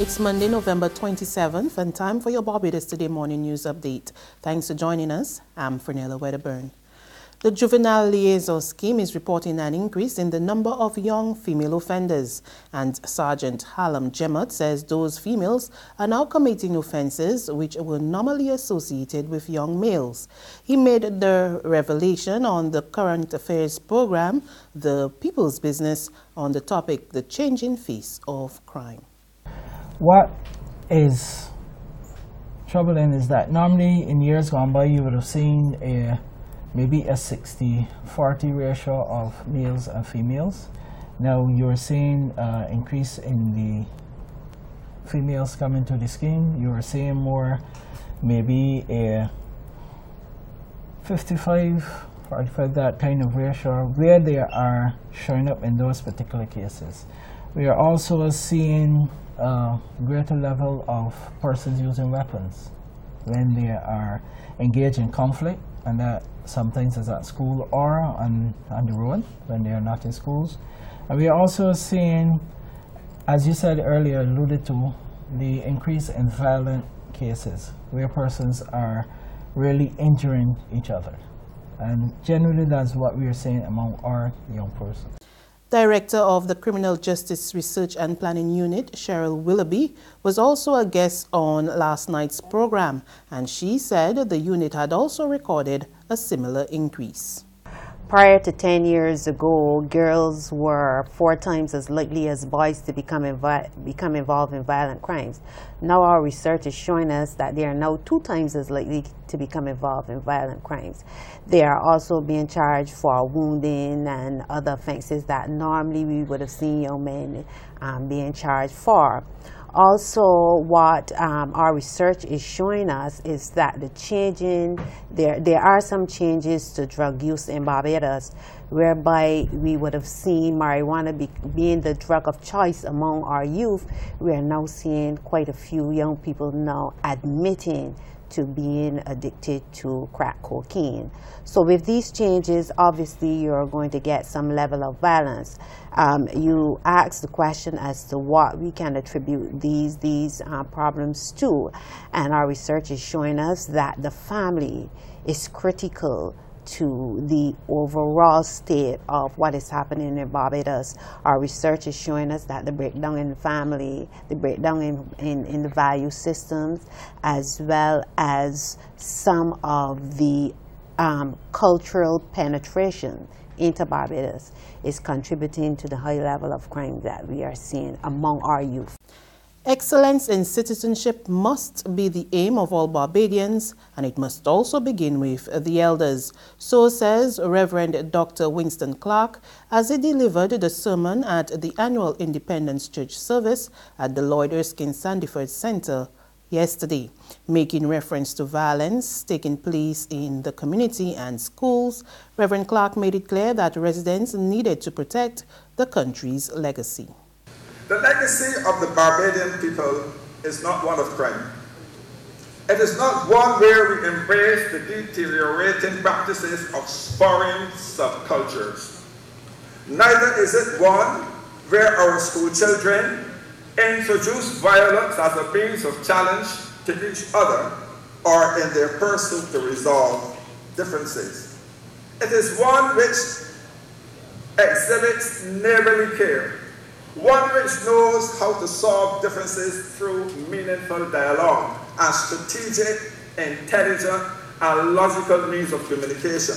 It's Monday, November 27th, and time for your Barbados Today morning news update. Thanks for joining us. I'm Fernella Wedderburn. The Juvenile Liaison Scheme is reporting an increase in the number of young female offenders, and Sergeant Hallam Jemmott says those females are now committing offences which were normally associated with young males. He made the revelation on the current affairs program, The People's Business, on the topic, the changing face of crime. What is troubling is that normally in years gone by you would have seen maybe a 60-40 ratio of males and females. Now you're seeing an increase in the females coming to the scheme. You're seeing more, maybe a 55-45, that kind of ratio, where they are showing up in those particular cases. We are also seeing a greater level of persons using weapons when they are engaged in conflict, and that sometimes is at school or on the road when they are not in schools. And we are also seeing, as you said earlier, alluded to, the increase in violent cases where persons are really injuring each other. And generally that's what we are seeing among our young persons. Director of the Criminal Justice Research and Planning Unit, Cheryl Willoughby, was also a guest on last night's program, and she said the unit had also recorded a similar increase. Prior to 10 years ago, girls were 4 times as likely as boys to become involved in violent crimes. Now our research is showing us that they are now 2 times as likely to become involved in violent crimes. They are also being charged for wounding and other offenses that normally we would have seen young men being charged for. Also, what our research is showing us is that there are some changes to drug use in Barbados, whereby we would have seen marijuana being the drug of choice among our youth. We are now seeing quite a few young people now admitting to being addicted to crack cocaine. So with these changes, obviously you're going to get some level of balance. You asked the question as to what we can attribute these problems to, and our research is showing us that the family is critical to the overall state of what is happening in Barbados. Our research is showing us that the breakdown in the family, the breakdown in the value systems, as well as some of the cultural penetration into Barbados is contributing to the high level of crime that we are seeing among our youth. Excellence in citizenship must be the aim of all Barbadians, and it must also begin with the elders. So says Reverend Dr. Winston Clark as he delivered the sermon at the annual Independence Church service at the Lloyd Erskine Sandiford Center yesterday. Making reference to violence taking place in the community and schools, Reverend Clark made it clear that residents needed to protect the country's legacy. The legacy of the Barbadian people is not one of crime. It is not one where we embrace the deteriorating practices of foreign subcultures. Neither is it one where our school children introduce violence as a means of challenge to each other or in their pursuit to resolve differences. It is one which exhibits neighborly care, one which knows how to solve differences through meaningful dialogue and strategic, intelligent, and logical means of communication.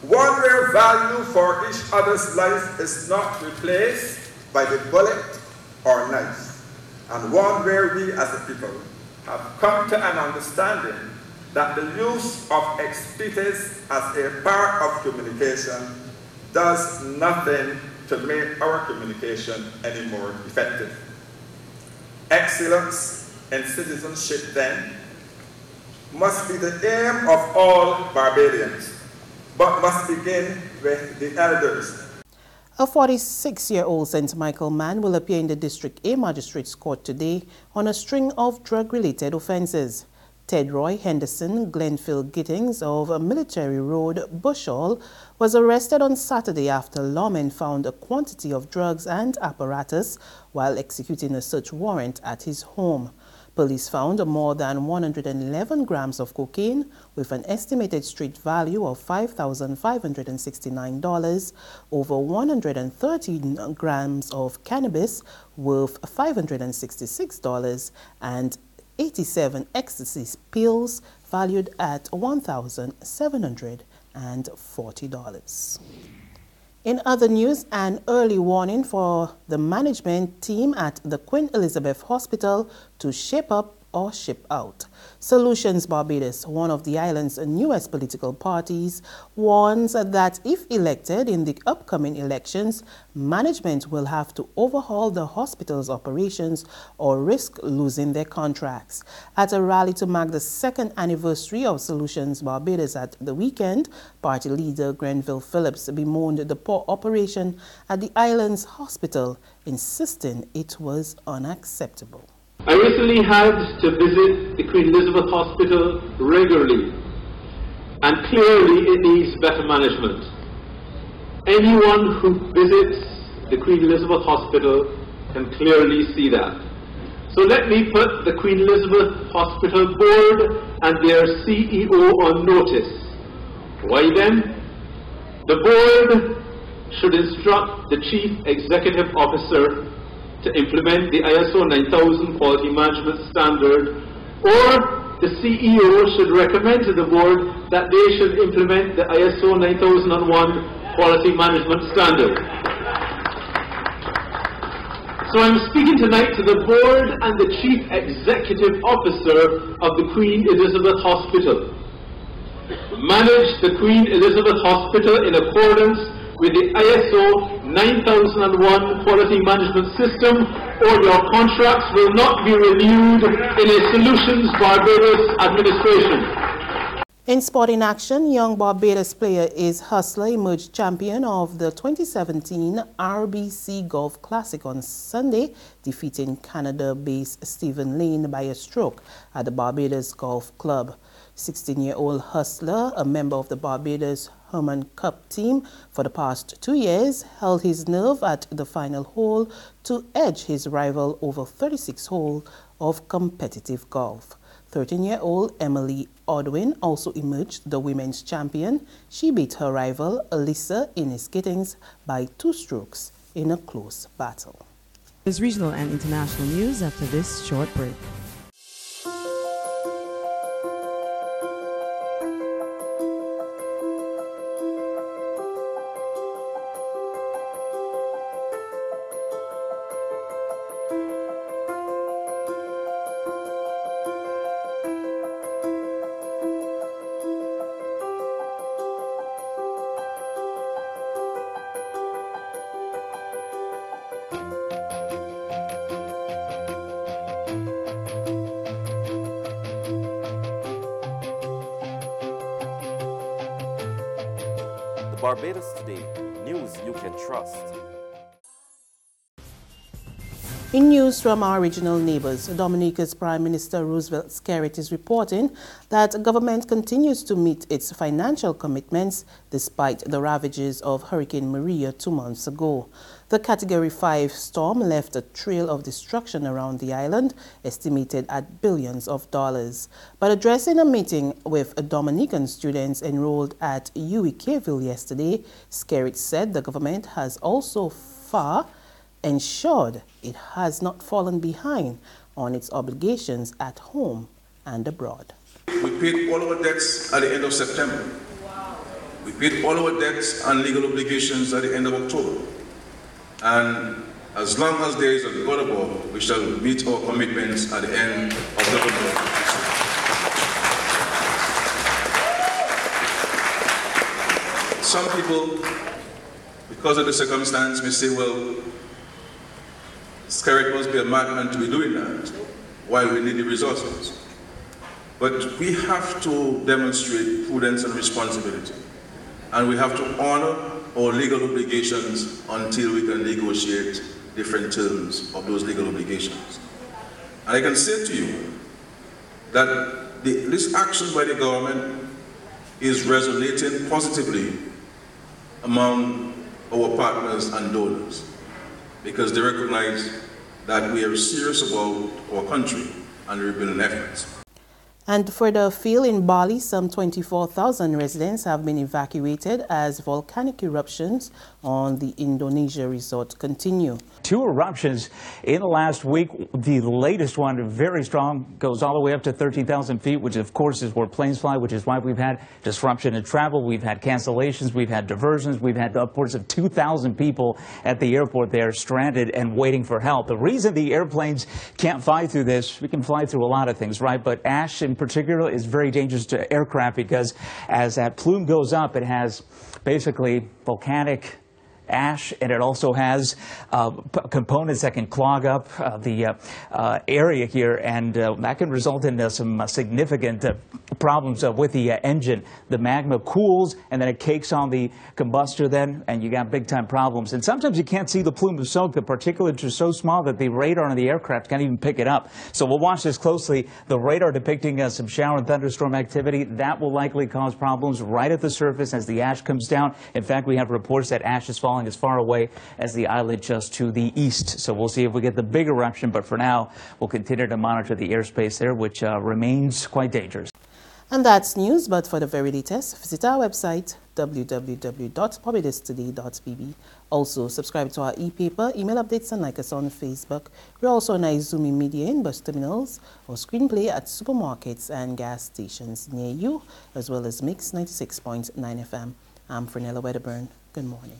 One where value for each other's life is not replaced by the bullet or knife. And one where we as a people have come to an understanding that the use of expletives as a part of communication does nothing to make our communication any more effective. Excellence in citizenship, then, must be the aim of all Barbadians, but must begin with the elders. A 46-year-old St. Michael man will appear in the District A Magistrates Court today on a string of drug-related offences. Ted Roy Henderson Glenfield Gittings of Military Road, Bushall, was arrested on Saturday after lawmen found a quantity of drugs and apparatus while executing a search warrant at his home. Police found more than 111 grams of cocaine with an estimated street value of $5,569, over 113 grams of cannabis worth $566, and 87 ecstasy pills valued at $1,740. In other news, an early warning for the management team at the Queen Elizabeth Hospital to shape up or ship out. Solutions Barbados, one of the island's newest political parties, warns that if elected in the upcoming elections, management will have to overhaul the hospital's operations or risk losing their contracts. At a rally to mark the second anniversary of Solutions Barbados at the weekend, party leader Grenville Phillips bemoaned the poor operation at the island's hospital, insisting it was unacceptable. I recently had to visit the Queen Elizabeth Hospital regularly, and clearly it needs better management. Anyone who visits the Queen Elizabeth Hospital can clearly see that. So let me put the Queen Elizabeth Hospital Board and their CEO on notice. Why then? The board should instruct the Chief Executive Officer to implement the ISO 9000 Quality Management Standard, or the CEO should recommend to the board that they should implement the ISO 9001 Quality Management Standard. So I'm speaking tonight to the board and the Chief Executive Officer of the Queen Elizabeth Hospital. Manage the Queen Elizabeth Hospital in accordance with the ISO 9001 Quality Management System, or your contracts will not be renewed in a Solutions Barbados administration. In sporting action, young Barbados player Ace Hustler emerged champion of the 2017 RBC Golf Classic on Sunday, defeating Canada-based Stephen Lane by a stroke at the Barbados Golf Club. 16-year-old Hustler, a member of the Barbados Herman Cup team for the past 2 years, held his nerve at the final hole to edge his rival over 36 holes of competitive golf. 13-year-old Emily Odwin also emerged the women's champion. She beat her rival Alyssa Innes Gittings by 2 strokes in a close battle. There's regional and international news after this short break. Barbados Today, news you can trust. In news from our regional neighbors, Dominica's Prime Minister Roosevelt Skerrit is reporting that government continues to meet its financial commitments despite the ravages of Hurricane Maria 2 months ago. The Category 5 storm left a trail of destruction around the island, estimated at billions of dollars. But addressing a meeting with Dominican students enrolled at UWI yesterday, Skerrit said the government has also far ensured it has not fallen behind on its obligations at home and abroad. We paid all our debts at the end of September. We paid all our debts and legal obligations at the end of October. And as long as there is a God above, we shall meet our commitments at the end of the month. Some people, because of the circumstance, may say, well, Skerrit must be a madman to be doing that, while we need the resources. But we have to demonstrate prudence and responsibility. And we have to honor our legal obligations until we can negotiate different terms of those legal obligations. And I can say to you that this action by the government is resonating positively among our partners and donors, because they recognize that we are serious about our country and rebuilding efforts. And further afield in Bali, some 24,000 residents have been evacuated as volcanic eruptions on the Indonesia resort continue. 2 eruptions in the last week. The latest one, very strong, goes all the way up to 13,000 feet, which of course is where planes fly, which is why we've had disruption in travel. We've had cancellations, we've had diversions, we've had upwards of 2,000 people at the airport there stranded and waiting for help. The reason the airplanes can't fly through this, we can fly through a lot of things, right? But ash in particular is very dangerous to aircraft, because as that plume goes up, it has basically volcanic ash, and it also has components that can clog up the area here, and that can result in some significant problems with the engine. The magma cools, and then it cakes on the combustor then, and you got big-time problems. And sometimes you can't see the plume of smoke. The particulates are so small that the radar on the aircraft can't even pick it up. So we'll watch this closely. The radar depicting some shower and thunderstorm activity. That will likely cause problems right at the surface as the ash comes down. In fact, we have reports that ash is falling as far away as the island just to the east. So we'll see if we get the big eruption, but for now, we'll continue to monitor the airspace there, which remains quite dangerous. And that's news, but for the very latest, visit our website, www.barbadistoday.bb. Also, subscribe to our e-paper, email updates, and like us on Facebook. We're also on Izumi Media in bus terminals or screenplay at supermarkets and gas stations near you, as well as Mix 96.9 FM. I'm Fernella Wedderburn. Good morning.